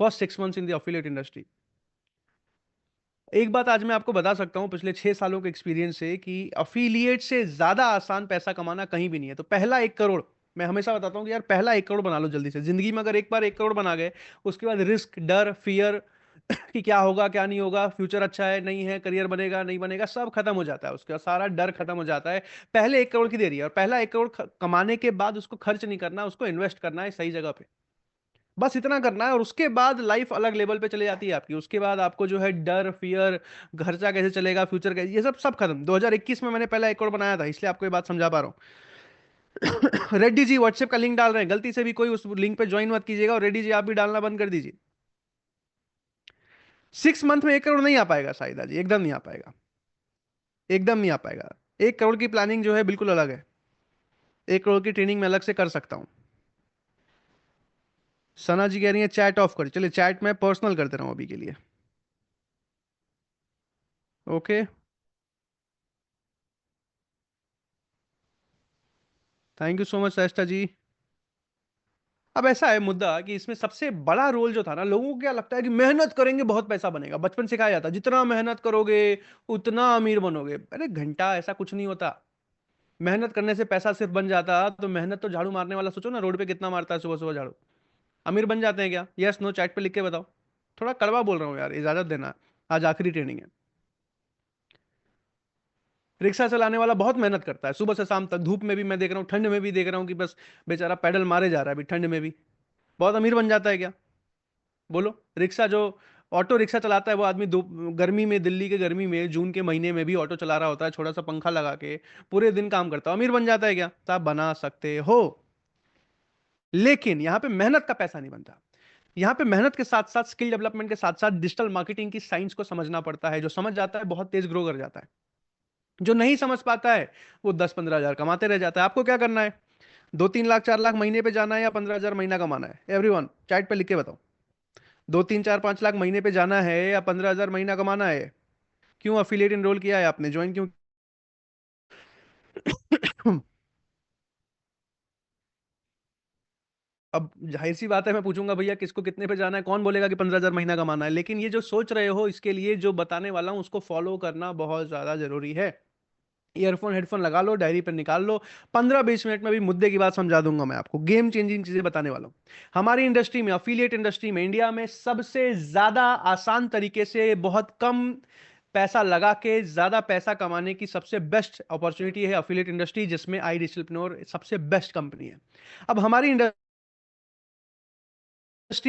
First 6 months in the affiliate industry. एक बात आज मैं आपको बता सकता हूं पिछले 6 सालों के एक्सपीरियंस से कि अफिलिएट से ज्यादा आसान पैसा कमाना कहीं भी नहीं है। तो पहला 1 करोड़, मैं हमेशा बताता हूं कि यार पहला 1 करोड़ बना लो जल्दी से जिंदगी में। अगर एक बार 1 करोड़ बना गए, उसके बाद रिस्क, डर, फियर कि क्या होगा क्या नहीं होगा, फ्यूचर अच्छा है नहीं है, करियर बनेगा नहीं बनेगा, सब खत्म हो जाता है। उसके बाद सारा डर खत्म हो जाता है। पहले 1 करोड़ की देरी है, और पहला 1 करोड़ कमाने के बाद उसको खर्च नहीं करना, उसको इन्वेस्ट करना है सही जगह पे। बस इतना करना है, और उसके बाद लाइफ अलग लेवल पे चले जाती है आपकी। उसके बाद आपको जो है डर, फियर, खर्चा कैसे चलेगा, फ्यूचर कैसे, ये सब सब खत्म। 2021 में मैंने पहला 1 करोड़ बनाया था, इसलिए आपको ये बात समझा पा रहा हूँ। रेड्डी जी व्हाट्सएप का लिंक डाल रहे हैं, गलती से भी कोई उस लिंक पे ज्वाइन मत कीजिएगा, और रेड्डी जी आप भी डालना बंद कर दीजिए। 6 मंथ में 1 करोड़ नहीं आ पाएगा शायद जी, एकदम नहीं आ पाएगा, एकदम नहीं आ पाएगा। 1 करोड़ की प्लानिंग जो है बिल्कुल अलग है। 1 करोड़ की ट्रेनिंग में अलग से कर सकता हूँ। सना जी कह रही है चैट ऑफ कर, चलिए चैट में पर्सनल कर दे रहा हूँ अभी के लिए। Okay, thank you so much Shreshtha ji. अब ऐसा है मुद्दा कि इसमें सबसे बड़ा रोल जो था ना, लोगों को क्या लगता है कि मेहनत करेंगे बहुत पैसा बनेगा। बचपन सिखाया जाता है जितना मेहनत करोगे उतना अमीर बनोगे। अरे घंटा, ऐसा कुछ नहीं होता। मेहनत करने से पैसा सिर्फ बन जाता तो मेहनत तो झाड़ू मारने वाला सोचो ना, रोड पे कितना मारता है सुबह सुबह झाड़ू। अमीर बन जाते हैं क्या? यस नो चैट पे लिख के बताओ। थोड़ा कड़वा बोल रहा हूँ यार, इजाजत देना। आज आखिरी ट्रेनिंग है। रिक्शा चलाने वाला बहुत मेहनत करता है सुबह से शाम तक, धूप में भी मैं देख रहा हूँ, ठंड में भी देख रहा हूँ कि बस बेचारा पैडल मारे जा रहा है अभी ठंड में भी। बहुत अमीर बन जाता है क्या? बोलो। रिक्शा जो ऑटो रिक्शा चलाता है वो आदमी गर्मी में, दिल्ली के गर्मी में जून के महीने में भी ऑटो चला रहा होता है, छोटा सा पंखा लगा के पूरे दिन काम करता है, अमीर बन जाता है क्या? तो आप बना सकते हो, लेकिन यहां पे मेहनत का पैसा नहीं बनता। यहां पे मेहनत के साथ साथ, स्किल डेवलपमेंट के साथ साथ डिजिटल मार्केटिंग की साइंस को समझना पड़ता है। जो समझ जाता है बहुत तेज ग्रो कर जाता है, जो नहीं समझ पाता है वो 10-15 हजार कमाते रह जाता है। आपको क्या करना है? 2-3 लाख 4 लाख महीने पे जाना है, या 15 हजार महीना कमाना है? एवरीवन चैट पे लिख के बताओ। 2-3-4-5 लाख महीने पे जाना है, या 15 हजार महीना कमाना है? क्यों अफिलिएट इनरोल किया है आपने, ज्वाइन क्यों? अब जाहिर सी बात है, मैं पूछूंगा भैया किसको कितने पे जाना है, कौन बोलेगा कि 15 हजार महीना कमाना है? लेकिन ये जो सोच रहे हो, इसके लिए जो बताने वाला हूं उसको फॉलो करना बहुत ज्यादा जरूरी है। ईयरफोन हेडफोन लगा लो, डायरी पर निकाल लो। 15-20 मिनट में भी मुद्दे की बात समझा दूंगा मैं आपको, गेम चेंजिंग चीजें बताने वाला हूं। हमारी इंडस्ट्री में, अफिलिएट इंडस्ट्री में, इंडिया में सबसे ज्यादा आसान तरीके से बहुत कम पैसा लगा के ज्यादा पैसा कमाने की सबसे बेस्ट अपॉर्चुनिटी है अफिलिएट इंडस्ट्री, जिसमें आई डिजिटलप्रेन्योर सबसे बेस्ट कंपनी है। अब हमारी इंडस्ट्री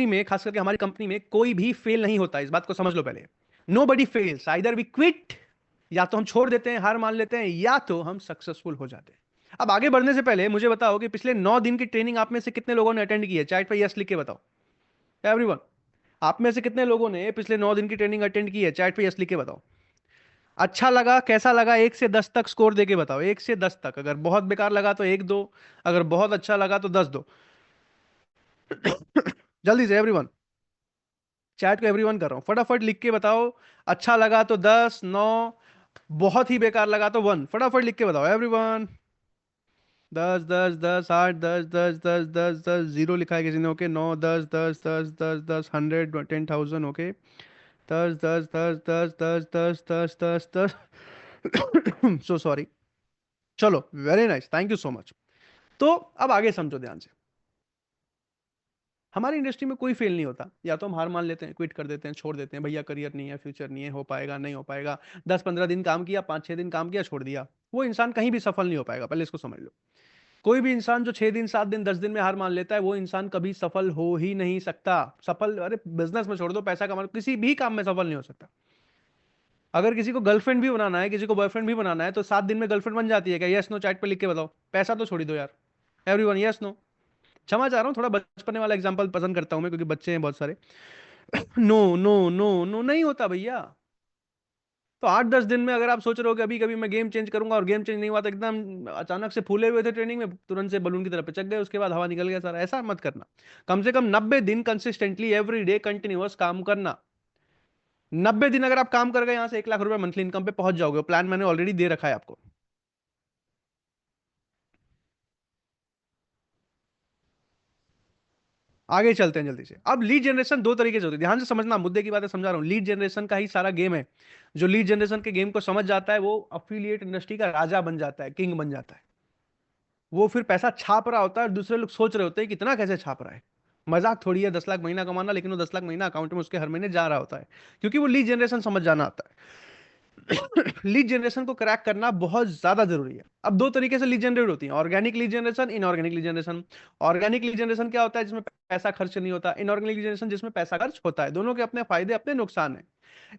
में, खास करके हमारी कंपनी में, कोई भी फेल नहीं होता, इस बात को समझ लो पहले। Nobody fails, either we quit, या तो हम छोड़ देते हैं, हार मान लेते हैं, या तो हम सक्सेसफुल हो जाते हैं। अब आगे बढ़ने से पहले मुझे बताओ कि पिछले 9 दिन की ट्रेनिंग आप में से कितने लोगों ने अटेंड की है? चैट पे यस लिख के बताओ। एवरीवन, आप में से कितने लोगों ने पिछले 9 दिन की ट्रेनिंग अटेंड की है? चैट पे यस लिख के बताओ। अच्छा लगा, कैसा लगा, 1 से 10 तक स्कोर देके बताओ, 1 से 10 तक। अगर बहुत बेकार लगा तो 1 2, अगर बहुत अच्छा लगा तो 10 दो। जल्दी से एवरीवन, चैट को एवरीवन कर रहा हूं, फटाफट लिख के बताओ। अच्छा लगा तो 10 9, बहुत ही बेकार लगा तो 1। फटाफट लिख के बताओ एवरीवन। 10 10 10 8 10 10 10 10 10, जीरो लिखा है किसी ने? ओके, 9 10 10 10 10 10, 100 10,000। Okay, 10 10 10 10 10 10 10 10 so sorry. चलो, very nice, thank you so much. तो अब आगे समझो ध्यान से। हमारी इंडस्ट्री में कोई फेल नहीं होता। या तो हम हार मान लेते हैं, क्विट कर देते हैं, छोड़ देते हैं, भैया करियर नहीं है, फ्यूचर नहीं है, हो पाएगा नहीं हो पाएगा। 10-15 दिन काम किया, 5-6 दिन काम किया, छोड़ दिया। वो इंसान कहीं भी सफल नहीं हो पाएगा, पहले इसको समझ लो। कोई भी इंसान जो 6 दिन 7 दिन 10 दिन में हार मान लेता है, वो इंसान कभी सफल हो ही नहीं सकता। सफल, अरे बिजनेस में छोड़ दो, पैसा कमाना, किसी भी काम में सफल नहीं हो सकता। अगर किसी को गर्लफ्रेंड भी बनाना है, किसी को बॉयफ्रेंड भी बनाना है, तो 7 दिन में गर्लफ्रेंड बन जाती है क्या? यस नो चैट पे लिख के बताओ। पैसा तो छोड़ ही दो यार, एवरीवन यस नो। क्षमा चाह रहा हूँ, थोड़ा बचपने वाला एग्जांपल पसंद करता हूं मैं, क्योंकि बच्चे हैं बहुत सारे। नो नो नो नो, नहीं होता भैया। तो 8-10 दिन में अगर आप सोच रहे हो कि अभी कभी मैं गेम चेंज करूंगा, और गेम चेंज नहीं हुआ, तो एकदम अचानक से फूले हुए थे ट्रेनिंग में, तुरंत से बलून की तरफ पिचक गए, उसके बाद हवा निकल गया सारा, ऐसा मत करना। कम से कम 90 दिन कंसिस्टेंटली एवरी डे कंटिन्यूअस काम करना। 90 दिन अगर आप काम कर गए, यहां से 1 लाख रुपए मंथली इनकम पे पहुंच जाओगे। प्लान मैंने ऑलरेडी दे रखा है आपको। आगे चलते हैं जल्दी से। अब लीड जनरेशन दो तरीके से होती है, ध्यान से समझना, मुद्दे की बातें समझा रहा हूँ। लीड जनरेशन का ही सारा गेम है। जो लीड जनरेशन के गेम को समझ जाता है वो अफिलिएट इंडस्ट्री का राजा बन जाता है, किंग बन जाता है। वो फिर पैसा छाप रहा होता है और दूसरे लोग सोच रहे होते हैं कितना कैसे छाप रहा है। मजाक थोड़ी है 10 लाख महीना कमाना, लेकिन वो 10 लाख महीना अकाउंट में उसके हर महीने जा रहा होता है, क्योंकि वो लीड जनरेशन समझ जाना आता है। लीड जनरेशन को क्रैक करना बहुत ज्यादा जरूरी है। अब दो तरीके से लीड जनरेट होती है, organic lead generation, inorganic lead generation. Organic lead generation क्या होता है? जिसमें पैसा खर्च नहीं होता। इनऑर्गेनिक लीड जनरेशन जिसमें पैसा खर्च होता है। दोनों के अपने फायदे अपने नुकसान है।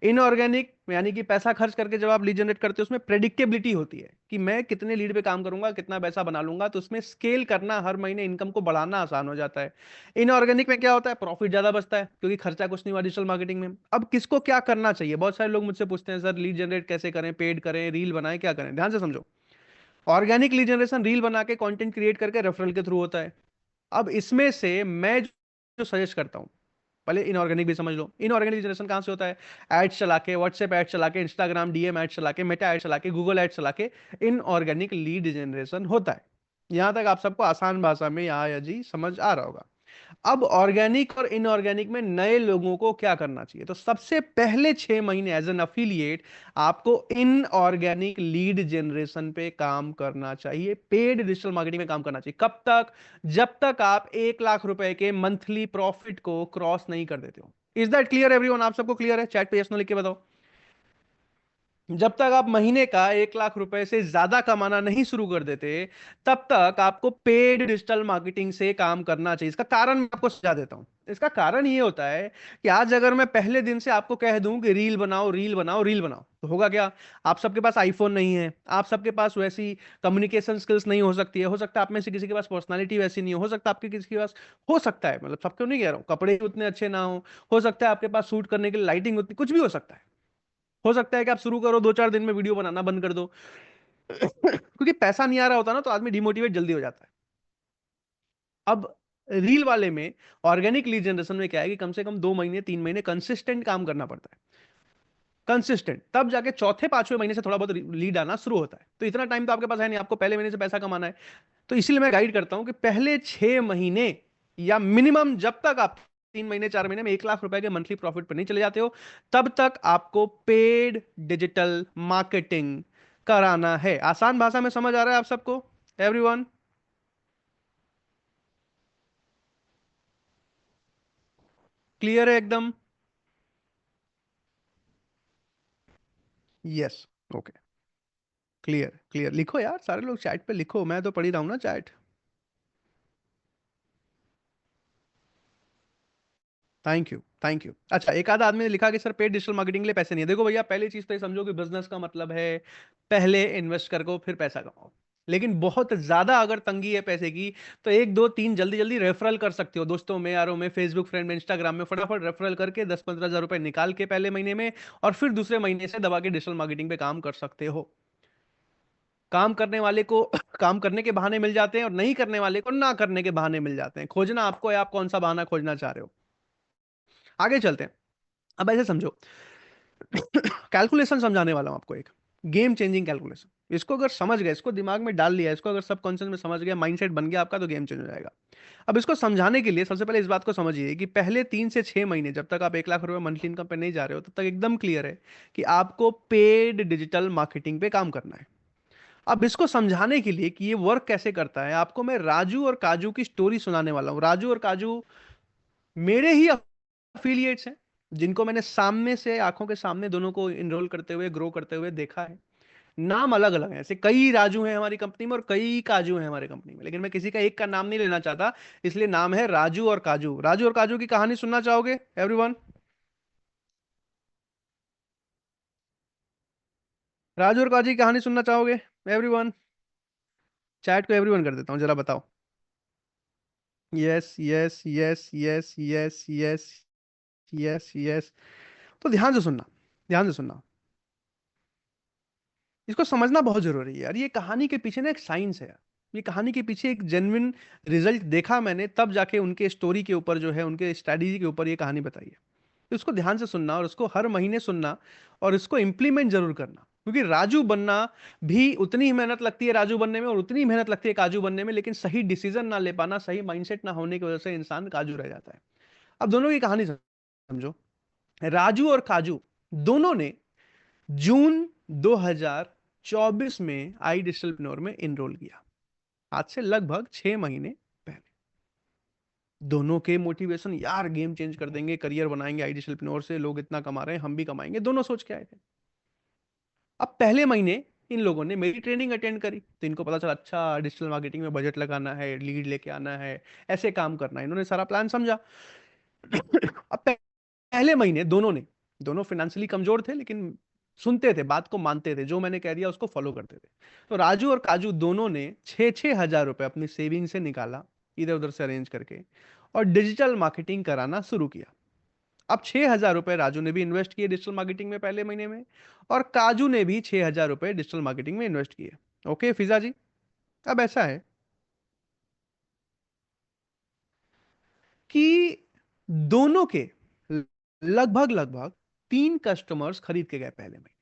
इनऑर्गेनिक यानी कि पैसा खर्च करके जब आप लीड जनरेट करते हो उसमें प्रेडिक्टेबिलिटी होती है कि मैं कितने लीड पे काम करूंगा, कितना पैसा बना लूंगा, तो उसमें स्केल करना, हर महीने इनकम को बढ़ाना आसान हो जाता है। इनऑर्गेनिक में क्या होता है? प्रॉफिट ज्यादा बचता है क्योंकि खर्चा कुछ नहीं हुआ डिजिटल मार्केटिंग में। अब किसको क्या करना चाहिए? बहुत सारे लोग मुझसे पूछते हैं सर लीड जनरेट कैसे करें, पेड करें, रील बनाएं, क्या करें? ध्यान से समझो। ऑर्गेनिक लीड जनरेशन रील बना के कंटेंट क्रिएट करके रेफरल के थ्रू होता है। अब इसमें से मैं जो सजेस्ट करता हूं, पहले इनऑर्गेनिक भी समझ लो। इनऑर्गेनिक जनरेशन कहां से होता है? एड्स चला के, व्हाट्सएप एड चला के, इंस्टाग्राम डीएम एड चला के, मेटा एड चला के, गूगल एड चला के इनऑर्गेनिक लीड जनरेशन होता है। यहां तक आप सबको आसान भाषा में या जी समझ आ रहा होगा। अब ऑर्गेनिक और इनऑर्गेनिक में नए लोगों को क्या करना चाहिए? तो सबसे पहले 6 महीने एज एन अफिलिएट आपको इनऑर्गेनिक लीड जनरेशन पे काम करना चाहिए, पेड डिजिटल मार्केटिंग में काम करना चाहिए। कब तक? जब तक आप 1 लाख रुपए के मंथली प्रॉफिट को क्रॉस नहीं कर देते हो। Is that clear everyone? आप सबको क्लियर है? चैट पे यस नो लिख के बताओ। जब तक आप महीने का 1 लाख रुपए से ज्यादा कमाना नहीं शुरू कर देते, तब तक आपको पेड डिजिटल मार्केटिंग से काम करना चाहिए। इसका कारण मैं आपको समझा देता हूं। इसका कारण ये होता है कि आज अगर मैं पहले दिन से आपको कह दूं कि रील बनाओ, रील बनाओ, रील बनाओ, तो होगा क्या? आप सबके पास आईफोन नहीं है, आप सबके पास वैसी कम्युनिकेशन स्किल्स नहीं हो सकती है, हो सकता है आप में से किसी के पास पर्सनालिटी वैसी नहीं हो सकता आपके किसी के पास, हो सकता है, मतलब सबको नहीं कह रहा हूं, कपड़े उतने अच्छे ना हो सकता है आपके पास सूट करने के लिए लाइटिंग उतनी, कुछ भी हो सकता है। हो सकता है कि आप शुरू करो 2-4 दिन में वीडियो बनाना बंद कर दो। क्योंकि पैसा नहीं आ रहा होता ना, तो आदमी डिमोटिवेट जल्दी हो जाता है। अब रील वाले में, ऑर्गेनिक लीड जनरेशन में क्या है कि कम से कम 2 महीने 3 महीने कंसिस्टेंट काम करना पड़ता है। कंसिस्टेंट, तब जाके चौथे पांचवें महीने से थोड़ा बहुत लीड आना शुरू होता है। तो इतना टाइम तो आपके पास है नहीं, आपको पहले महीने से पैसा कमाना है। तो इसीलिए मैं गाइड करता हूं कि पहले 6 महीने या मिनिमम, जब तक आप 3 महीने 4 महीने में 1 लाख रुपए के मंथली प्रॉफिट पर नहीं चले जाते हो, तब तक आपको पेड डिजिटल मार्केटिंग कराना है। आसान भाषा में समझ आ रहा है आप सबको एवरीवन? क्लियर है एकदम? यस। ओके। क्लियर क्लियर, लिखो यार सारे लोग चैट पे लिखो, मैं तो पढ़ ही रहा हूं ना chat. Thank you thank you. अच्छा, एक आधा आदमी ने लिखा कि सर पेड डिजिटल मार्केटिंग के लिए पैसे नहीं है। देखो भैया, पहली चीज तो ये समझो कि बिजनेस का मतलब है पहले इन्वेस्ट करो फिर पैसा कमाओ। लेकिन बहुत ज्यादा अगर तंगी है पैसे की, तो 1 2 3 जल्दी जल्दी रेफरल कर सकते हो, दोस्तों में, यारों में, फेसबुक फ्रेंड में, इंस्टाग्राम में, फटाफट रेफरल करके 10-15 हज़ार रुपए निकाल के पहले महीने में, और फिर दूसरे महीने से दबा के डिजिटल मार्केटिंग पे काम कर सकते हो। काम करने वाले को काम करने के बहाने मिल जाते हैं, और नहीं करने वाले को ना करने के बहाने मिल जाते हैं। खोजना आपको है, आप कौन सा बहाना खोजना चाह रहे हो। आगे चलते हैं। अब ऐसे समझो, कैलकुलेशन समझाने वाला हूं आपको, एक गेम चेंजिंग कैलकुलेशन। इसको अगर समझ गए, इसको दिमाग में डाल लिया, इसको अगर सब कॉन्सेप्ट में समझ गया, माइंडसेट बन गया आपका, तो गेम चेंज हो जाएगा। अब इसको समझाने के लिए सबसे पहले इस बात को समझिए कि पहले 3 से 6 महीने जब तक आप 1 लाख रुपए मंथली इनकम पे नहीं जा रहे हो, तब तक एकदम क्लियर है कि आपको पेड डिजिटल मार्केटिंग पे काम करना है। अब इसको समझाने के लिए कि ये वर्क कैसे करता है, आपको मैं राजू और काजू की स्टोरी सुनाने वाला हूं। राजू और काजू मेरे ही अफिलिएट्स हैं, जिनको मैंने सामने से, आंखों के सामने दोनों को इनरोल करते हुए, ग्रो करते हुए देखा है। नाम अलग अलग है, ऐसे कई राजू हैं हमारी कंपनी में और कई काजू हैं हमारी कंपनी में, लेकिन मैं किसी का एक का नाम नहीं लेना चाहता, इसलिए नाम है राजू और काजू। राजू और काजू की कहानी सुनना चाहोगे एवरीवन? राजू और काजू की कहानी सुनना चाहोगे एवरीवन? चैट को एवरीवन कर देता हूं, जरा बताओ। Yes yes yes yes yes yes yes yes. तो ध्यान से सुनना, ध्यान से सुनना। इसको समझना बहुत जरूरी है यार। ये कहानी के पीछे ना एक साइंस है यार। ये कहानी के पीछे एक जेन्युइन रिजल्ट देखा मैंने, तब जाके उनके स्टोरी के ऊपर जो है, उनके स्ट्रैटेजी के ऊपर ये कहानी बताई है। तो इसको ध्यान से सुनना और उसको हर महीने सुनना, और इसको इंप्लीमेंट जरूर करना। क्योंकि राजू बनना भी उतनी ही मेहनत लगती है राजू बनने में, और उतनी ही मेहनत लगती है काजू बनने में, लेकिन सही डिसीजन ना ले पाना, सही माइंडसेट ना होने की वजह से इंसान काजू रह जाता है। अब दोनों की कहानी समझो। राजू और काजू दोनों ने जून 2024 में आई डिजिटलप्रेन्योर में इनरोल किया, आज से लगभग 6 महीने पहले। दोनों के मोटिवेशन, यार गेम चेंज कर देंगे, करियर बनाएंगे आई डिजिटलप्रेन्योर से, लोग इतना कमा रहे हैं हम भी कमाएंगे, दोनों सोच के आए थे। अब पहले महीने इन लोगों ने मेरी ट्रेनिंग अटेंड करी, तो इनको पता चला अच्छा डिजिटल मार्केटिंग में बजट लगाना है, लीड लेके आना है, ऐसे काम करना है, इन्होंने सारा प्लान समझा। अब पहले महीने दोनों फाइनेंशियली कमजोर थे, लेकिन सुनते थे, बात को मानते थे, जो मैंने कह दिया उसको फॉलो करते थे। तो राजू और काजू दोनों ने 6-6 हजार रुपए अपनी सेविंग से निकाला, इधर उधर से अरेंज करके, और डिजिटल मार्केटिंग कराना शुरू किया। अब 6 हजार रुपए राजू ने भी इन्वेस्ट किए डिजिटल मार्केटिंग में पहले महीने में, और काजू ने भी 6 हजार रुपए डिजिटल मार्केटिंग में इन्वेस्ट किए। ओके फिजा जी, अब ऐसा है कि दोनों के लगभग लगभग 3 कस्टमर्स खरीद के गए पहले महीने।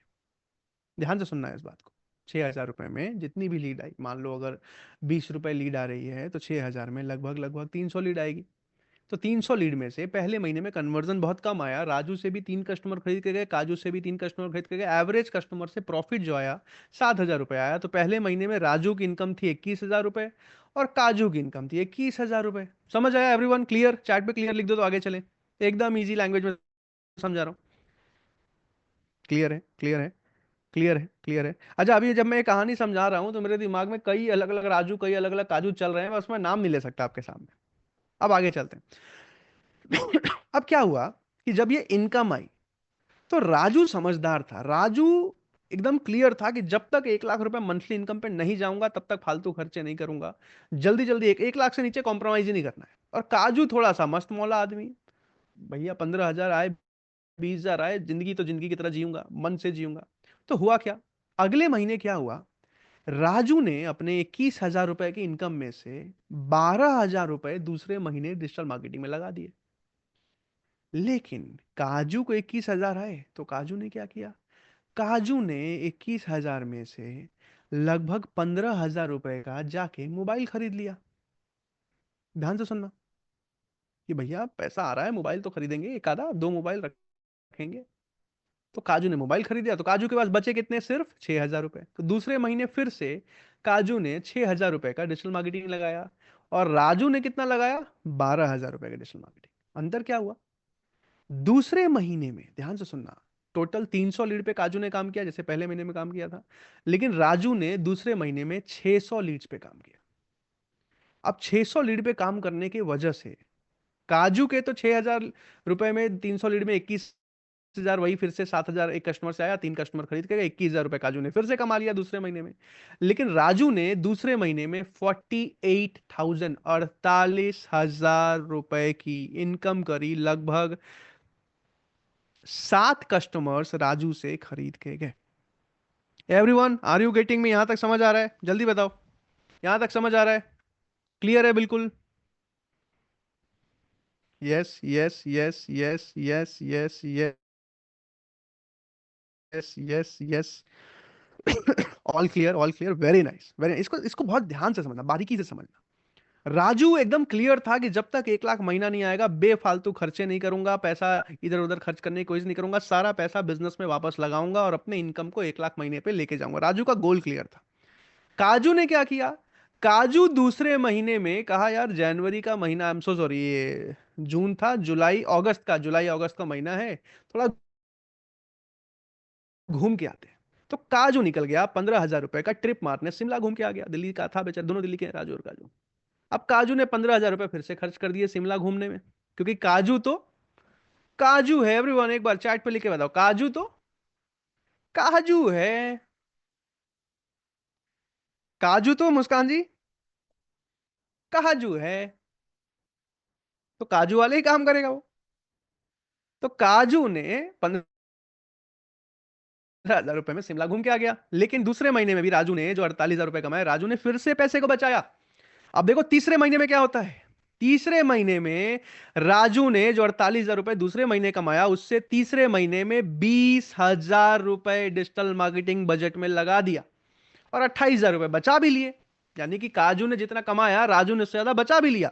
ध्यान से सुनना है इस बात को। 6 हजार रुपए में जितनी भी लीड आई, मान लो अगर 20 रुपए लीड आ रही है, तो 6 हजार में लगभग लगभग 300 लीड आएगी। तो 300 लीड में से पहले महीने में कन्वर्जन बहुत कम आया, राजू से भी 3 कस्टमर खरीद के गए, काजू से भी 3 कस्टमर खरीद के गए, एवरेज कस्टमर से प्रॉफिट जो आया 7 हजार रुपए आया। तो पहले महीने में राजू की इनकम थी 21 हजार रुपए, और काजू की इनकम थी 21 हजार रुपए। समझ आया एवरीवन? क्लियर? चैट पे क्लियर लिख दो तो आगे चले, एकदम इजी लैंग्वेज में समझा रहा हूँ। क्लियर है? क्लियर है? क्लियर है? क्लियर है? अच्छा, अभी जब मैं ये कहानी समझा रहा हूं तो मेरे दिमाग में कई अलग अलग राजू, कई अलग अलग काजू चल रहे हैं, बस मैं नाम नहीं ले सकता आपके सामने। अब आगे चलते हैं। अब क्या हुआ कि जब ये इनकम आई, तो राजू समझदार था। राजू एकदम क्लियर था कि जब तक 1 लाख रुपए मंथली इनकम पे नहीं जाऊंगा तब तक फालतू खर्चे नहीं करूंगा, जल्दी जल्दी 1 लाख से नीचे कॉम्प्रोमाइज ही नहीं करना है। और काजू थोड़ा सा मस्त मौला आदमी, भैया 15 हजार आए, 20 हजार आए, जिंदगी तो जिंदगी की तरह जीऊंगा, मन से जीऊंगा। तो हुआ क्या, अगले महीने क्या हुआ, राजू ने अपने 21 हजार रुपए की इनकम में से 12 हजार रुपए दूसरे महीने डिजिटल मार्केटिंग में लगा दिए। लेकिन काजू को 21 हजार आए, तो काजू ने क्या किया, काजू ने 21 हजार में से लगभग 15 हजार रुपए का जाके मोबाइल खरीद लिया। ध्यान से सुनना कि भैया पैसा आ रहा है, मोबाइल तो खरीदेंगे, एक आधा दो मोबाइल रखेंगे। तो काजू ने मोबाइल खरीद लिया, तो काजू के पास बचे कितने, सिर्फ 6 हजार रुपए। तो दूसरे महीने फिर से काजू ने 6 हजार रुपए का डिजिटल मार्केटिंग लगाया, और राजू ने कितना लगाया, 12 हजार रुपए का डिजिटल मार्केटिंग। अंतर क्या हुआ, दूसरे महीने में, ध्यान से सुनना, टोटल 300 लीड पे काजू ने काम किया जैसे पहले महीने में काम किया था, लेकिन राजू ने दूसरे महीने में 600 लीड्स पे काम किया। अब 600 लीड पे काम करने की वजह से काजू के तो 6 हजार रुपए में 300 लीड में 21 हजार, वही फिर से 7 हजार एक कस्टमर से आया, 3 कस्टमर खरीद के गए, 21 हजार रुपए काजू ने फिर से कमा लिया दूसरे महीने में। लेकिन राजू ने दूसरे महीने में 48,000, 48 हजार रुपए की इनकम करी, लगभग 7 कस्टमर्स राजू से खरीद के गए। Everyone, are you getting me? यहां तक समझ आ रहा है? जल्दी बताओ, यहां तक समझ आ रहा है? क्लियर है बिल्कुल? Yes yes yes yes yes yes yes yes yes yes. All clear, all clear, very nice, very. इसको इसको बहुत ध्यान से समझना, बारीकी से समझना। राजू एकदम क्लियर था कि जब तक 1 लाख महीना नहीं आएगा, बेफालतू खर्चे नहीं करूंगा, पैसा इधर उधर खर्च करने की कोशिश नहीं करूंगा, सारा पैसा बिजनेस में वापस लगाऊंगा और अपने इनकम को 1 लाख महीने पे लेके जाऊंगा। राजू का गोल क्लियर था। काजू ने क्या किया, काजू दूसरे महीने में कहा यार जनवरी का महीना, आई एम सो सॉरी, ये जून था, जुलाई अगस्त का, जुलाई अगस्त का महीना है, थोड़ा घूम के आते हैं। तो काजू निकल गया 15 हजार रुपए का ट्रिप मारने, शिमला घूम के आ गया। दिल्ली का था बेचारा, दोनों दिल्ली के हैं, राजू और काजू। अब काजू ने 15 हजार रुपए फिर से खर्च कर दिए शिमला घूमने में, क्योंकि काजू तो काजू है। एवरीवन एक बार चैट पे लिख के बताओ, काजू तो काजू है। काजू तो, मुस्कान जी, काजू है। तो काजू वाले ही काम करेगा वो। तो काजू ने 15 हजार रुपए में शिमला घूम के आ गया। लेकिन दूसरे महीने में भी राजू ने जो 48 हजार रुपए कमाए, राजू ने फिर से पैसे को बचाया। अब देखो तीसरे महीने में क्या होता है, तीसरे महीने में राजू ने जो 48,000 रुपए दूसरे महीने कमाया, उससे तीसरे महीने में 20,000 रुपए डिजिटल मार्केटिंग बजट में लगा दिया और 28,000 रुपए बचा भी लिए। यानी कि काजू ने जितना कमाया, राजू ने उससे ज्यादा बचा भी लिया।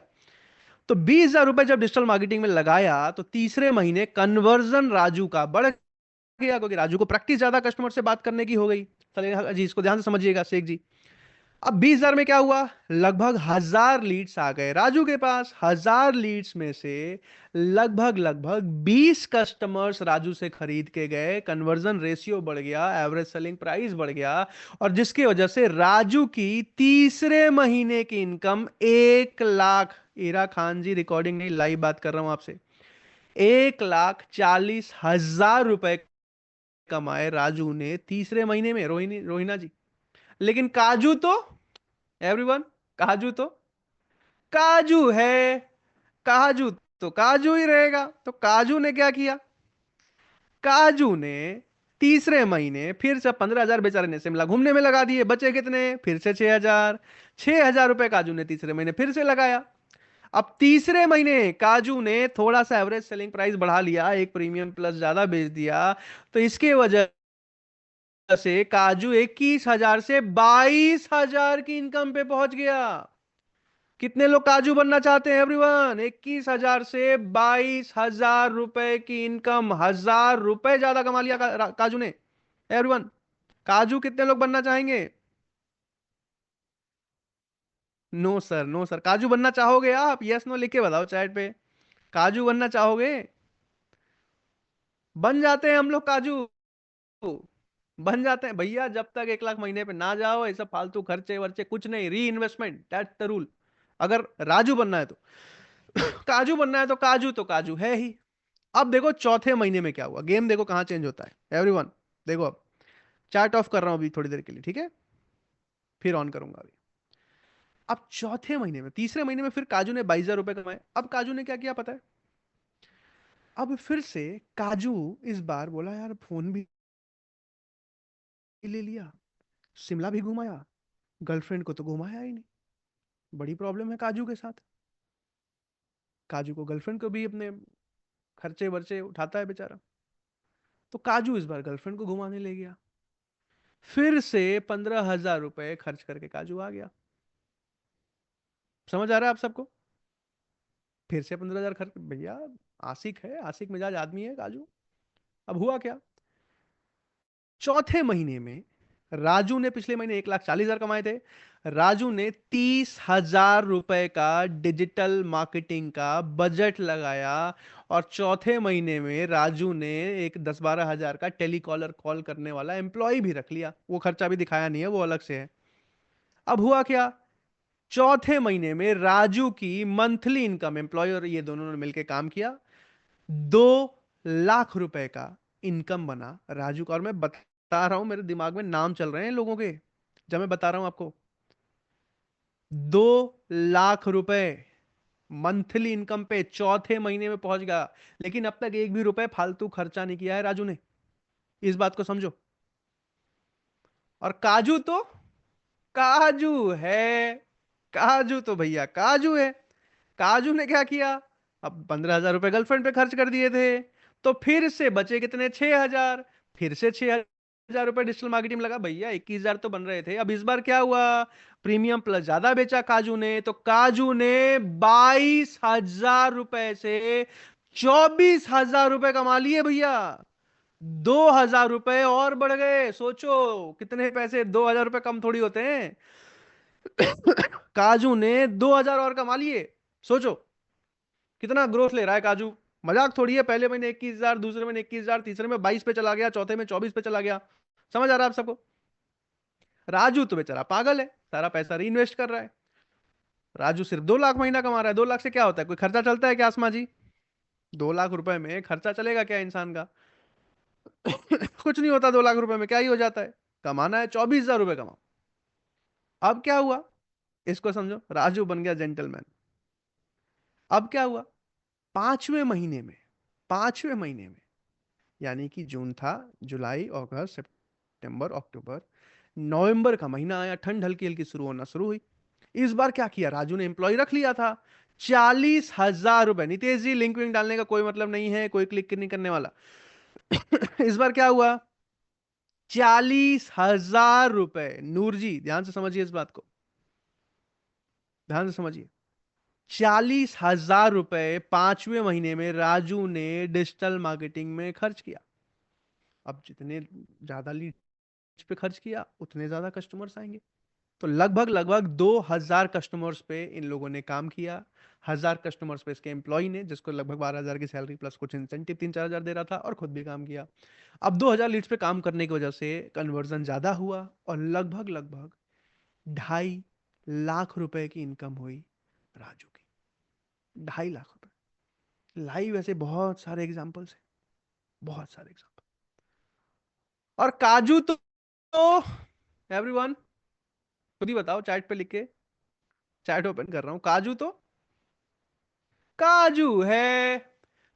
तो 20,000 रुपए जब डिजिटल मार्केटिंग में लगाया, तो तीसरे महीने कन्वर्जन राजू का बढ़ गया, क्योंकि राजू को प्रैक्टिस ज्यादा कस्टमर से बात करने की हो गई। चलिए जी, इसको ध्यान से समझिएगा शेख जी। अब 20,000 में क्या हुआ, लगभग 1,000 लीड्स आ गए राजू के पास। 1,000 लीड्स में से लगभग लगभग 20 कस्टमर्स राजू से खरीद के गए। कन्वर्जन रेशियो बढ़ गया, एवरेज सेलिंग प्राइस बढ़ गया, और जिसकी वजह से राजू की तीसरे महीने की इनकम 1 लाख, ईरा खान जी रिकॉर्डिंग नहीं, लाइव बात कर रहा हूं आपसे, 1,40,000 रुपए कमाए राजू ने तीसरे महीने में। रोहिणी, रोहिणा जी, लेकिन काजू तो, एवरीवन, काजू तो काजू है, काजू तो काजू ही रहेगा। तो काजू ने क्या किया, काजू ने तीसरे महीने फिर से 15,000 बेचारे ने शिमला घूमने में लगा दिए। बचे कितने, फिर से 6,000। 6,000 रुपए काजू ने तीसरे महीने फिर से लगाया। अब तीसरे महीने काजू ने थोड़ा सा एवरेज सेलिंग प्राइस बढ़ा लिया, एक प्रीमियम प्लस ज्यादा बेच दिया, तो इसके वजह से काजू 21,000 से 22,000 की इनकम पे पहुंच गया। कितने लोग काजू बनना चाहते हैं एवरीवन? 21,000 से 22,000 रुपए की इनकम, 1,000 रुपए ज्यादा कमा लिया काजू ने। एवरीवन, काजू कितने लोग बनना चाहेंगे? No sir, no sir. Kaju बनना चाहोगे आप? यस नो लिख के बताओ चैट पे। काजू बनना चाहोगे? बन जाते हैं हम लोग काजू, बन जाते हैं भैया। जब तक 1 लाख महीने पे ना जाओ, ये सब फालतू खर्चे वर्चे कुछ नहीं, री इन्वेस्टमेंट, दैट्स द रूल। अगर राजू बनना है तो काजू बनना है, तो काजू है ही। अब देखो चौथे महीने में क्या हुआ, गेम देखो कहां चेंज होता है एवरीवन। देखो, अब चार्ट ऑफ कर रहा हूं अभी थोड़ी देर के लिए, ठीक है, फिर ऑन करूंगा अभी। अब चौथे महीने में, तीसरे महीने में फिर काजू ने 22,000 रुपए कमाए। अब काजू ने क्या किया पता है, अब फिर से काजू इस बार बोला यार फोन भी ले लिया, शिमला भी घुमाया, गर्लफ्रेंड को तो घुमाया ही नहीं। बड़ी प्रॉब्लम है काजू के साथ। काजू को गर्लफ्रेंड को भी अपने खर्चे वर्चे उठाता है बेचारा। तो काजू इस बार गर्लफ्रेंड को घुमाने ले गया। फिर से 15,000 रुपए खर्च करके काजू आ गया। समझ आ रहा है आप सबको? फिर से 15,000 खर्च भैया। आशिक है, आशिक मिजाज आदमी है काजू। अब हुआ क्या, चौथे महीने में राजू ने पिछले महीने 1,40,000 कमाए थे। राजू ने 30,000 रुपए का डिजिटल मार्केटिंग का बजट लगाया, और चौथे महीने में राजू ने एक 10-12 हजार का टेलीकॉलर कॉल करने वाला एम्प्लॉय भी रख लिया। वो खर्चा भी दिखाया नहीं है, वो अलग से है। अब हुआ क्या, चौथे महीने में राजू की मंथली इनकम, एम्प्लॉय और ये दोनों ने मिलकर काम किया, 2 लाख रुपए का इनकम बना राजू का। और मैं बता रहा हूं, मेरे दिमाग में नाम चल रहे हैं लोगों के जब मैं बता रहा हूं आपको। 2 लाख रुपए मंथली इनकम पे चौथे महीने में पहुंच गया। लेकिन अब तक एक भी रुपए फालतू खर्चा नहीं किया है राजू ने, इस बात को समझो। और काजू तो काजू है, काजू तो भैया काजू है। काजू ने क्या किया, अब 15,000 रुपए गर्लफ्रेंड पे खर्च कर दिए थे, तो फिर से बचे कितने, 6,000। फिर से 6,000 रुपए डिजिटल मार्केटिंग में लगा भैया, 21,000 तो बन रहे थे। अब इस बार क्या हुआ, प्रीमियम प्लस ज्यादा बेचा काजू ने, तो काजू ने 22,000 रुपए से 24,000 रुपए कमा लिए भैया। 2,000 रुपए और बढ़ गए। सोचो कितने पैसे, 2,000 रुपए कम थोड़ी होते हैं। काजू ने 2,000 और कमा लिए। सोचो कितना ग्रोथ ले रहा है काजू, मजाक थोड़ी है। पहले महीने 21,000, दूसरे महीने 21,000, तीसरे में 22 पे चला गया, चौथे में 24 पे चला गया। समझ आ रहा है आप सबको? राजू तो बेचारा पागल है, सारा पैसा री इन्वेस्ट कर रहा है। राजू सिर्फ 2 लाख महीना कमा रहा है। 2 लाख से क्या होता है, कोई खर्चा चलता है क्या आसमा जी? 2 लाख रुपए में खर्चा चलेगा क्या इंसान का? कुछ नहीं होता। 2 लाख रुपए में क्या ही हो जाता है। कमाना है 24,000 रुपए कमाओ। अब क्या हुआ, इसको समझो। राजू बन गया जेंटलमैन। अब क्या हुआ, पांचवें महीने में, पांचवें महीने में, यानी कि जून था, जुलाई, अगस्त, सितंबर, अक्टूबर, नवंबर का महीना आया, ठंड हल्की हल्की शुरू होना शुरू हुई। इस बार क्या किया, राजू ने एम्प्लॉय रख लिया था, 40,000 रुपए। नितेश जी, लिंक विंक डालने का कोई मतलब नहीं है, कोई क्लिक नहीं करने वाला। इस बार क्या हुआ? 40,000 रुपए। नूर जी ध्यान से समझिए इस बात को, ध्यान से समझिए। 40,000 रुपए 5वें महीने में राजू ने डिजिटल मार्केटिंग में खर्च किया। अब जितने ज्यादा लीड्स पे खर्च किया उतने ज्यादा कस्टमर्स आएंगे। तो लगभग लगभग 2,000 कस्टमर्स पे इन लोगों ने काम किया। 1,000 कस्टमर्स पे इसके एम्प्लॉय ने, जिसको लगभग 12,000 की सैलरी प्लस कुछ इंसेंटिव 3-4 हजार दे रहा था, और खुद भी काम किया। अब 2,000 लीड्स पे काम करने की वजह से कन्वर्जन ज्यादा हुआ, और लगभग लगभग 2.5 लाख रुपए की इनकम हुई राजू की। 2.5 लाख रुपए। लाइव ऐसे बहुत सारे एग्जाम्पल्स हैं, बहुत सारे एग्जाम्पल। और काजू तो एवरीवन खुद ही बताओ, चैट पे लिख के, चैट ओपन कर रहा हूं। काजू तो काजू है।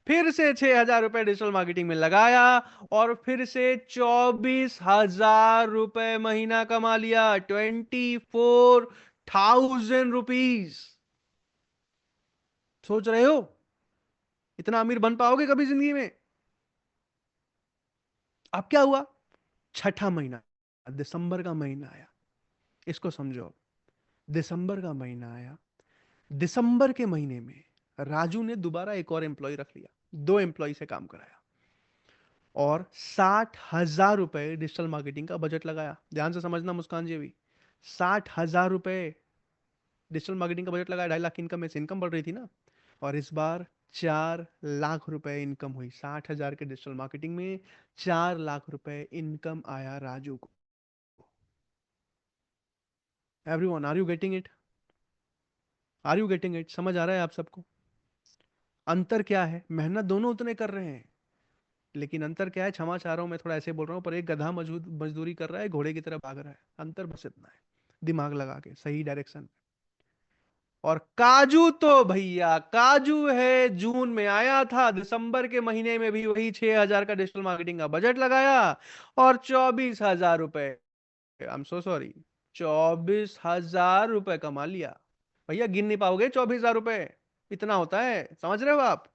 फिर से 6,000 रुपए डिजिटल मार्केटिंग में लगाया, और फिर से 24,000 रुपए महीना कमा लिया। 24,000 रुपीज। सोच रहे हो इतना अमीर बन पाओगे कभी जिंदगी में? अब क्या हुआ? छठा महीना, दिसंबर का महीना आया। इसको समझो अब। दिसंबर का महीना आया। दिसंबर के महीने में राजू ने दोबारा एक और एम्प्लॉय रख लिया, 2 एम्प्लॉय से काम कराया, और 60,000 रुपए डिजिटल मार्केटिंग का बजट लगाया। ध्यान से समझना मुस्कान जी भी। 60,000 रुपए डिजिटल मार्केटिंग का बजट लगाया। 2.5 लाख की इनकम में से इनकम बढ़ रही थी ना। और इस बार 4 लाख रुपए इनकम हुई। 60,000 के डिजिटल मार्केटिंग में 4 लाख रुपए इनकम आया राजू को। Everyone, are you getting it? Are you getting it? समझ आ रहा है आप सबको? अंतर क्या है? मेहनत दोनों उतने कर रहे हैं, लेकिन अंतर क्या है? क्षमा चाह रहा हूं, मैं थोड़ा ऐसे बोल रहा हूं, पर एक गधा मजदूरी कर रहा है, घोड़े की तरह भाग रहा है। अंतर बस इतना है, दिमाग लगा के सही डायरेक्शन में। और काजू तो भैया काजू है। जून में आया था, दिसंबर के महीने में भी वही 6,000 का डिजिटल मार्केटिंग का बजट लगाया, और 24,000 रुपए, आई एम सो सॉरी, 24,000 रुपए कमा लिया। भैया गिन नहीं पाओगे 24,000 रुपए, इतना होता है, समझ रहे हो आप?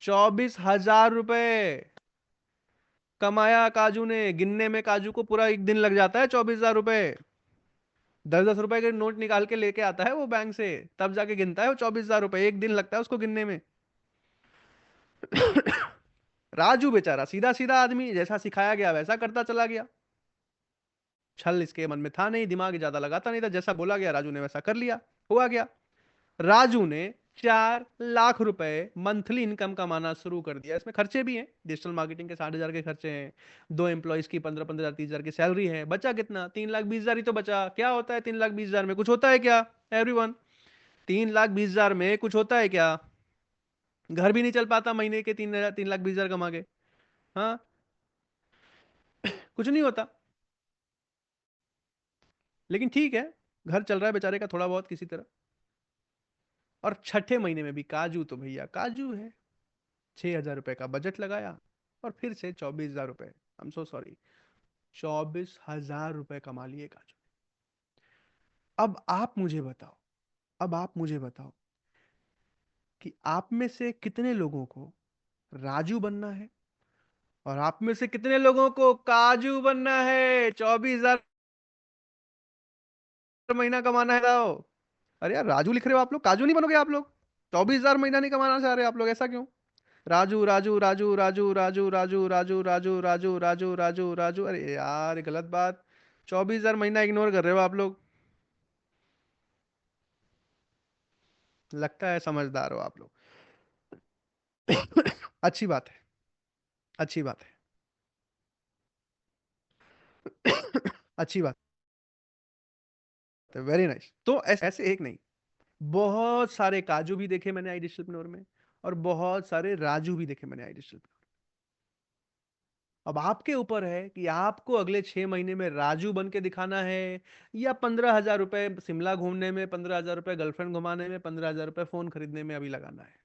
24,000 रुपए कमाया काजू ने। गिनने में काजू को पूरा एक दिन लग जाता है। 24,000 रुपए 10-10 रुपए के नोट निकाल के लेके आता है वो बैंक से, तब जाके गिनता है वो 24,000 रुपए। एक दिन लगता है उसको गिनने में। राजू बेचारा सीधा सीधा आदमी, जैसा सिखाया गया वैसा करता चला गया। छल इसके मन में था नहीं, दिमाग ज्यादा लगाता नहीं था, जैसा बोला गया राजू ने वैसा कर लिया, हुआ गया। राजू ने 4 लाख रुपए मंथली इनकम कमाना शुरू कर दिया। इसमें खर्चे भी हैं, डिजिटल मार्केटिंग के 60,000 के खर्चे हैं, 2 एम्प्लॉयज की 15-15 हजार 30,000 की सैलरी है। बचा कितना? 3,20,000 ही तो बचा। क्या होता है 3,20,000 में? कुछ होता है क्या एवरीवन? 3,20,000 में कुछ होता है क्या? घर भी नहीं चल पाता महीने के 3,20,000 कमा के। हाँ, कुछ नहीं होता। लेकिन ठीक है, घर चल रहा है बेचारे का थोड़ा बहुत किसी तरह। और छठे महीने में भी काजू तो भैया काजू है। 6,000 रुपए का बजट लगाया, और फिर से 24,000 रुपए, आई एम सो सॉरी, 24,000 रुपए कमा लिए काजू। अब आप मुझे बताओ, अब आप मुझे बताओ कि आप में से कितने लोगों को राजू बनना है, और आप में से कितने लोगों को काजू बनना है? 24,000 महीना कमाना है बताओ। अरे यार, राजू लिख रहे हो आप लोग, काजू नहीं बनोगे आप लोग? 24,000 महीना नहीं कमाना चाह रहे आप लोग, ऐसा क्यों? राजू राजू राजू राजू राजू राजू राजू राजू राजू राजू राजू राजू, अरे यार ये गलत बात। 24,000 महीना इग्नोर कर रहे हो आप लोग। लगता है समझदार हो आप लोग। अच्छी बात है, अच्छी बात है। अच्छी बात है, वेरी नाइस। तो ऐसे एक नहीं, बहुत सारे काजू भी देखे मैंने आई डिजिटल में, और बहुत सारे राजू भी देखे मैंने आई डिजिटल। अब आपके ऊपर है कि आपको अगले 6 महीने में राजू बन के दिखाना है, या 15,000 रुपए शिमला घूमने में, 15,000 रुपए गर्लफ्रेंड घुमाने में, 15,000 रुपए फोन खरीदने में अभी लगाना है।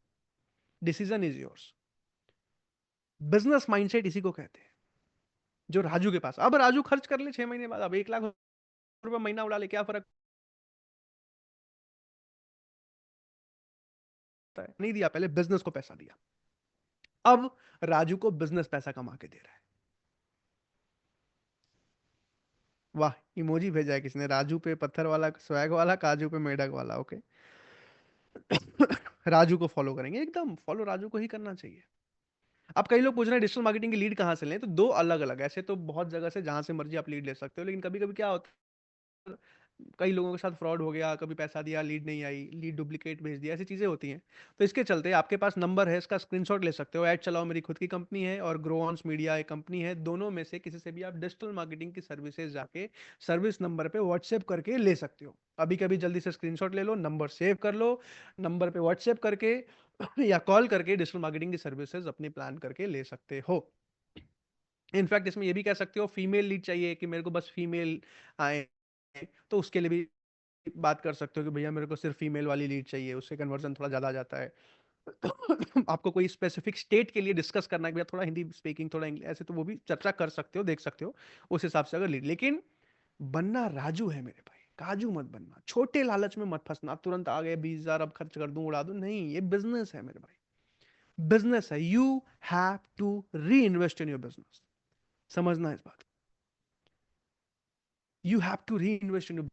Decision is yours. Business mindset इसी को कहते हैं, जो राजू के पास। अब राजू खर्च कर ले 6 महीने बाद, अब 1 लाख रुपए महीना उड़ा ले, क्या फर्क है, नहीं दिया, पहले बिजनेस को पैसा दिया। अब राजू को बिजनेस पैसा कमा के दे रहा है। वाह, इमोजी भेजा है किसने, राजू पे पत्थर वाला, स्वैग वाला, काजू पे मेढक वाला, ओके। राजू को फॉलो करेंगे, एकदम फॉलो राजू को ही करना चाहिए। अब कई लोग पूछ रहे हैं डिजिटल मार्केटिंग की लीड कहाँ से लें, तो दो अलग अलग, ऐसे तो बहुत जगह से जहां से मर्जी आप लीड ले सकते हो, लेकिन कभी कभी क्या होता है, कई लोगों के साथ फ्रॉड हो गया, कभी पैसा दिया लीड नहीं आई, लीड डुप्लीकेट भेज दिया, ऐसी चीजें होती हैं। तो इसके चलते आपके पास नंबर है, इसका स्क्रीनशॉट ले सकते हो। ऐड चलाओ मेरी खुद की कंपनी है, और ग्रो ऑन्स मीडिया एक कंपनी है, दोनों में से किसी से भी आप डिजिटल मार्केटिंग की सर्विसेज जाके सर्विस नंबर पे व्हाट्सएप करके ले सकते हो। अभी कभी जल्दी से स्क्रीनशॉट ले लो, नंबर सेव कर लो, नंबर पे व्हाट्सएप करके या कॉल करके डिजिटल मार्केटिंग की सर्विसेज अपनी प्लान करके ले सकते हो। इनफैक्ट इसमें ये भी कह सकते हो फीमेल लीड चाहिए कि मेरे को बस फीमेल आए, तो उसके लिए भी बात कर सकते हो कि भैया मेरे को सिर्फ फीमेल वाली लीड चाहिए, उससे कन्वर्जन थोड़ा ज्यादा आ जाता है। आपको कोई स्पेसिफिक स्टेट के लिए डिस्कस करना है कि भैया थोड़ा हिंदी स्पीकिंग, थोड़ा इंग्लिश, ऐसे तो वो भी चर्चा कर सकते हो, देख सकते हो उस हिसाब से अगर लीड। लेकिन बनना राजू है मेरे भाई, काजू मत बनना, छोटे लालच में मत फंसना, तुरंत आ गए 20,000 अब खर्च कर दूं, उड़ा दूं, नहीं, ये बिजनेस है मेरे भाई, बिजनेस है। You have to reinvest in your business, समझना इस बात, you have to reinvest in your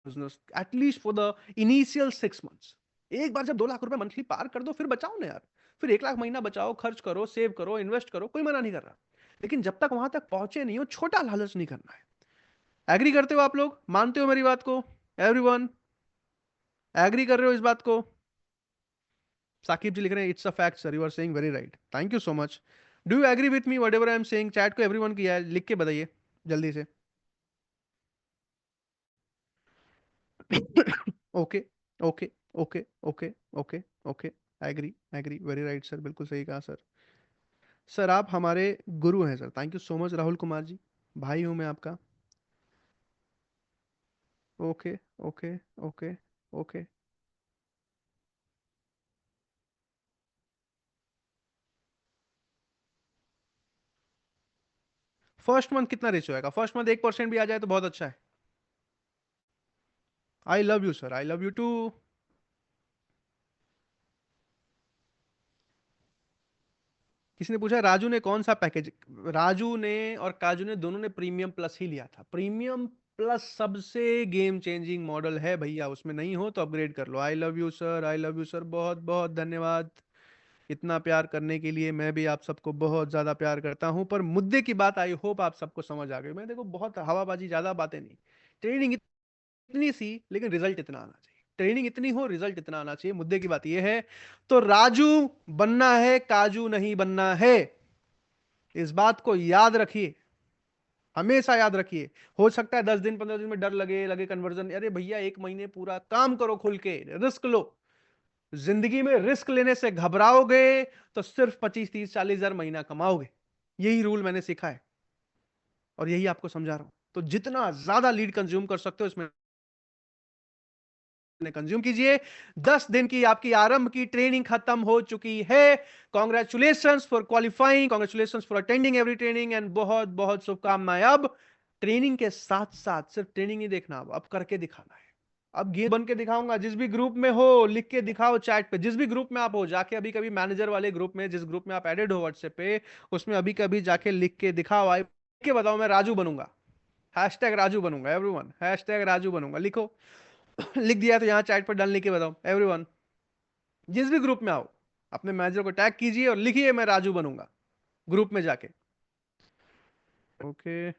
business at least for the initial 6 months. एक बार जब 2 लाख रुपए मंथली पार कर दो, फिर बचाओ ना यार, फिर 1 लाख महीना बचाओ, खर्च करो, सेव करो, इन्वेस्ट करो, कोई मना नहीं कर रहा। लेकिन जब तक वहां तक पहुंचे नहीं हो, छोटा लालच नहीं करना है। एग्री करते हो आप लोग, मानते हो मेरी बात को? एवरीवन एग्री कर रहे हो इस बात को? साकिब जी लिख रहे हैं it's a fact sir, you are saying very right, thank you so much. Do you agree with me whatever I am saying? Chat को एवरीवन किया है, लिख के बताइए जल्दी से। Okay okay okay okay okay okay, agree agree, very right sir, बिल्कुल सही कहा सर। सर आप हमारे गुरु हैं sir, thank you so much Rahul Kumar ji, भाई हूं मैं आपका। Okay okay okay okay. First month कितना रिच होएगा? फर्स्ट मंथ 1% भी आ जाए तो बहुत अच्छा है। I love you sir, I love you too. किसी ने पूछा राजू ने कौन सा पैकेज, राजू ने और काजू ने दोनों ने प्रीमियम प्लस ही लिया था। प्रीमियम प्लस सबसे गेम चेंजिंग मॉडल है भैया, उसमें नहीं हो तो अपग्रेड कर लो। I love you sir, I love you sir, बहुत बहुत धन्यवाद इतना प्यार करने के लिए। मैं भी आप सबको बहुत ज्यादा प्यार करता हूं, पर मुद्दे की बात आई होप आप सबको समझ आ गई। मैं देखो बहुत हवाबाजी, ज्यादा बातें नहीं, ट्रेनिंग इतनी सी लेकिन रिजल्ट इतना आना चाहिए, ट्रेनिंग इतनी हो रिजल्ट इतना आना चाहिए, मुद्दे की बात यह है। तो राजू बनना है, काजू नहीं बनना है, इस बात को याद रखिए, हमेशा याद रखिए। हो सकता है 10 दिन 15 दिन में डर लगे, लगे कन्वर्जन, अरे भैया 1 महीने पूरा काम करो, खुल के रिस्क लो। जिंदगी में रिस्क लेने से घबराओगे तो सिर्फ 25 30 40 हजार महीना कमाओगे, यही रूल मैंने सीखा है और यही आपको समझा रहा हूं। तो जितना ज्यादा लीड कंज्यूम कर सकते हो इसमें कंज्यूम कीजिए। 10 दिन की आपकी आरंभ की ट्रेनिंग खत्म हो चुकी है। Congratulations for qualifying, congratulations for attending every training, and बहुत बहुत शुभकामनाएं। अब ट्रेनिंग के साथ साथ सिर्फ ट्रेनिंग नहीं देखना, अब करके दिखाना है। अब ये बन के दिखाऊंगा, जिस भी ग्रुप में हो लिख के दिखाओ चैट पे, जिस भी ग्रुप में आप हो जाके, अभी कभी मैनेजर वाले ग्रुप में, जिस ग्रुप में आप एडेड हो व्हाट्सएप पे, उसमें अभी कभी जाके लिख के दिखाओ, आई के बताओ मैं राजू बनूंगा, हैशटैग राजू बनूंगा, एवरीवन हैशटैग राजू बनूंगा लिखो। लिख दिया तो यहाँ चैट पर डालने के बताओ एवरीवन, जिस भी ग्रुप में आओ अपने मैनेजर को टैग कीजिए और लिखिए मैं राजू बनूंगा ग्रुप में जाके। ओके